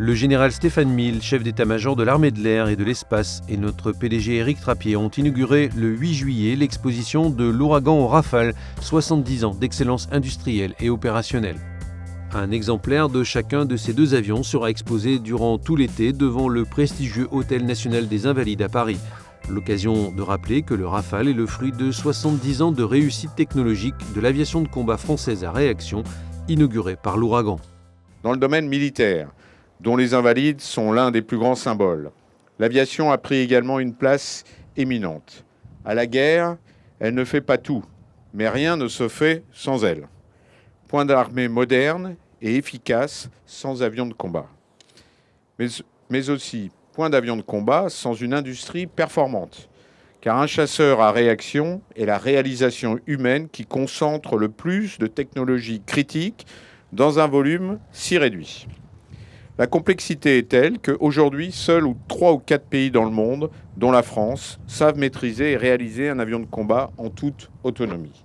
Le général Stéphane Mille, chef d'état-major de l'armée de l'air et de l'espace, et notre PDG Éric Trappier ont inauguré le 8 juillet l'exposition de l'Ouragan au Rafale, 70 ans d'excellence industrielle et opérationnelle. Un exemplaire de chacun de ces deux avions sera exposé durant tout l'été devant le prestigieux Hôtel National des Invalides à Paris. L'occasion de rappeler que le Rafale est le fruit de 70 ans de réussite technologique de l'aviation de combat française à réaction, inaugurée par l'Ouragan. Dans le domaine militaire, dont les Invalides sont l'un des plus grands symboles, l'aviation a pris également une place éminente. À la guerre, elle ne fait pas tout, mais rien ne se fait sans elle. Point d'armée moderne et efficace sans avions de combat. Mais aussi point d'avions de combat sans une industrie performante. Car un chasseur à réaction est la réalisation humaine qui concentre le plus de technologies critiques dans un volume si réduit. La complexité est telle qu'aujourd'hui, seuls 3 ou 4 pays dans le monde, dont la France, savent maîtriser et réaliser un avion de combat en toute autonomie.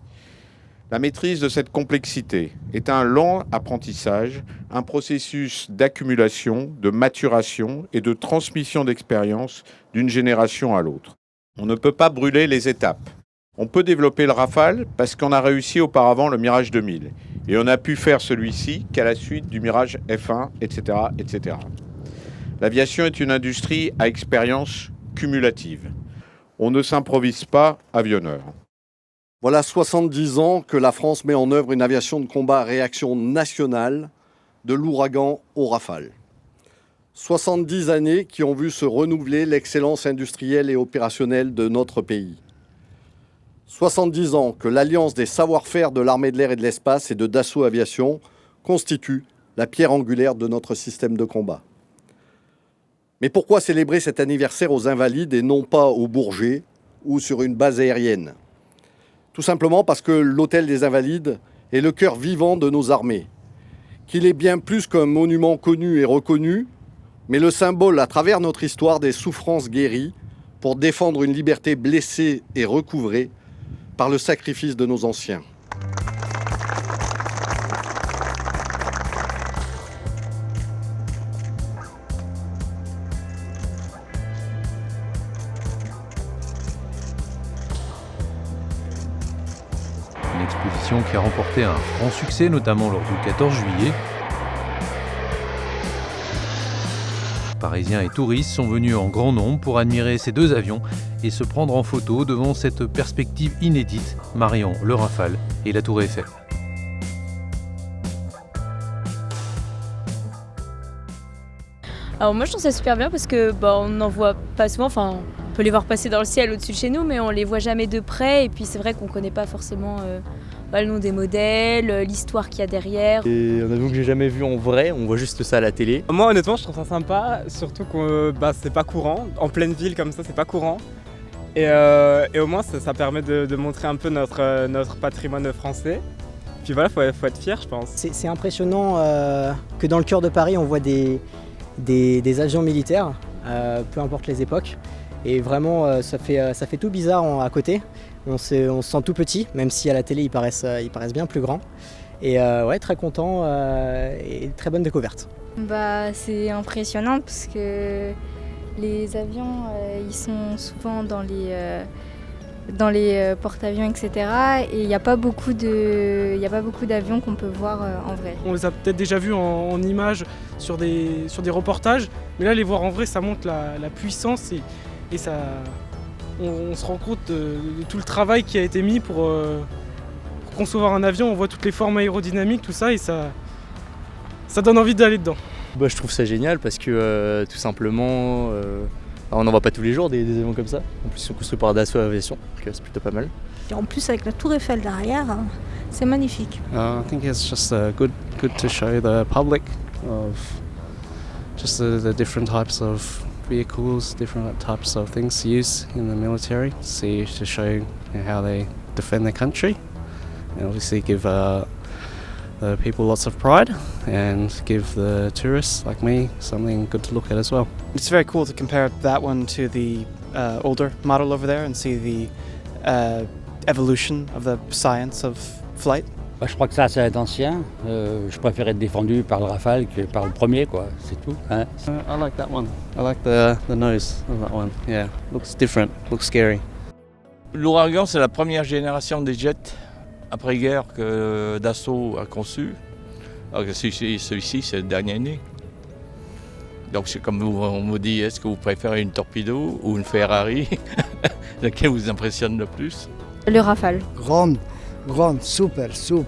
La maîtrise de cette complexité est un lent apprentissage, un processus d'accumulation, de maturation et de transmission d'expérience d'une génération à l'autre. On ne peut pas brûler les étapes. On peut développer le Rafale parce qu'on a réussi auparavant le Mirage 2000 et on a pu faire celui-ci qu'à la suite du Mirage F1, etc., etc. L'aviation est une industrie à expérience cumulative. On ne s'improvise pas avionneur. Voilà 70 ans que la France met en œuvre une aviation de combat à réaction nationale, de l'Ouragan au Rafale. 70 années qui ont vu se renouveler l'excellence industrielle et opérationnelle de notre pays. 70 ans que l'alliance des savoir-faire de l'armée de l'air et de l'espace et de Dassault Aviation constitue la pierre angulaire de notre système de combat. Mais pourquoi célébrer cet anniversaire aux Invalides et non pas au Bourget ou sur une base aérienne ? Tout simplement parce que l'Hôtel des Invalides est le cœur vivant de nos armées, qu'il est bien plus qu'un monument connu et reconnu, mais le symbole à travers notre histoire des souffrances guéries pour défendre une liberté blessée et recouvrée par le sacrifice de nos anciens. Une exposition qui a remporté un franc succès, notamment lors du 14 juillet. Parisiens et touristes sont venus en grand nombre pour admirer ces deux avions et se prendre en photo devant cette perspective inédite, mariant le Rafale et la Tour Eiffel. Alors moi je trouve ça super bien parce que on n'en voit pas souvent, on peut les voir passer dans le ciel au-dessus de chez nous, mais on les voit jamais de près et puis c'est vrai qu'on connaît pas forcément le nom des modèles, l'histoire qu'il y a derrière. Et un avion que j'ai jamais vu en vrai, on voit juste ça à la télé. Moi honnêtement je trouve ça sympa, surtout que c'est pas courant, en pleine ville comme ça c'est pas courant. Et au moins ça permet de montrer un peu notre patrimoine français. Puis voilà, faut être fier je pense. C'est impressionnant que dans le cœur de Paris on voit des avions militaires, peu importe les époques. Et vraiment ça fait tout bizarre à côté. On se sent tout petit, même si à la télé ils paraissent bien plus grands. Et très content et très bonne découverte. C'est impressionnant parce que les avions ils sont souvent dans les porte-avions, etc. Et il n'y a pas beaucoup d'avions qu'on peut voir en vrai. On les a peut-être déjà vus en images sur des reportages, mais là les voir en vrai ça montre la puissance et ça... On se rend compte de tout le travail qui a été mis pour concevoir un avion. On voit toutes les formes aérodynamiques, tout ça, et ça donne envie d'aller dedans. Je trouve ça génial parce que tout simplement, on n'en voit pas tous les jours des avions comme ça. En plus, ils sont construits par Dassault Aviation, donc c'est plutôt pas mal. Et en plus, avec la tour Eiffel derrière, c'est magnifique. I think it's just good to show the public of just the different types of vehicles, different types of things used in the military, to show how they defend their country, and obviously give the people lots of pride and give the tourists like me something good to look at as well. It's very cool to compare that one to the older model over there and see the evolution of the science of flight. Je crois que ça c'est ancien. Je préfère être défendu par le Rafale que par le premier, quoi. C'est tout. Hein. I like that one. I like the nose of that one. Yeah, looks different, looks scary. L'Ouragan, c'est la première génération des jets après-guerre que Dassault a conçu. Alors que celui-ci, c'est le dernier né. Donc c'est comme on me dit, est-ce que vous préférez une Torpedo ou une Ferrari? Laquelle vous impressionne le plus? Le Rafale. Grande, super. Je trouve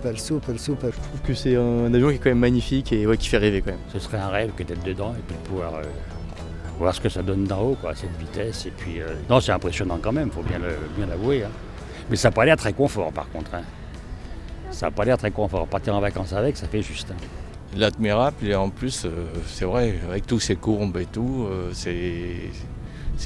que c'est un avion qui est quand même magnifique et ouais, qui fait rêver quand même. Ce serait un rêve que d'être dedans et puis de pouvoir voir ce que ça donne d'en haut, quoi, cette vitesse. Et puis, non, c'est impressionnant quand même, il faut bien l'avouer. Hein. Mais ça n'a pas l'air très confort par contre. Hein. Ça n'a pas l'air très confort. Partir en vacances avec, ça fait juste. Hein. L'admirable, et en plus, c'est vrai, avec tous ces courbes et tout, c'est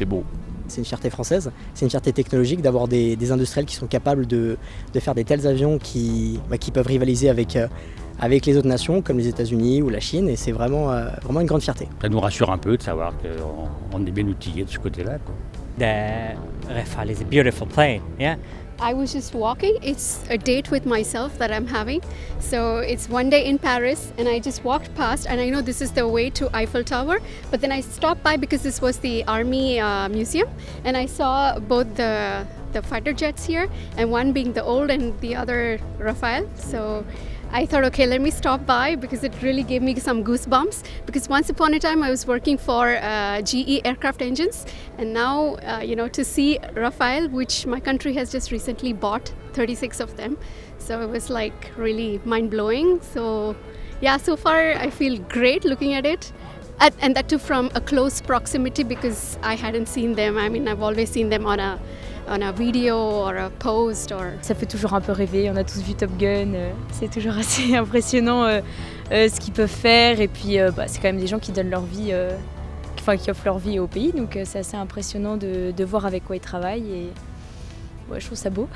beau. C'est une fierté française, c'est une fierté technologique d'avoir des industriels qui sont capables de faire des tels avions qui peuvent rivaliser avec les autres nations comme les États-Unis ou la Chine, et c'est vraiment une grande fierté. Ça nous rassure un peu de savoir qu'on est bien outillé de ce côté-là, quoi. The Rafale is a beautiful plane, yeah. I was just walking. It's a date with myself that I'm having. So it's one day in Paris and I just walked past and I know this is the way to Eiffel Tower. But then I stopped by because this was the Army Museum and I saw both the fighter jets here and one being the old and the other Rafale. So I thought, okay, let me stop by because it really gave me some goosebumps because once upon a time I was working for GE aircraft engines and now, to see Rafale, which my country has just recently bought 36 of them. So it was like really mind-blowing. So yeah, so far I feel great looking at it. And that too from a close proximity because I hadn't seen them. I mean, I've always seen them on a video or a post. Ça fait toujours un peu rêver, on a tous vu Top Gun, c'est toujours assez impressionnant ce qu'ils peuvent faire et puis c'est quand même des gens qui donnent leur vie, qui offrent leur vie au pays, donc c'est assez impressionnant de voir avec quoi ils travaillent et ouais, je trouve ça beau.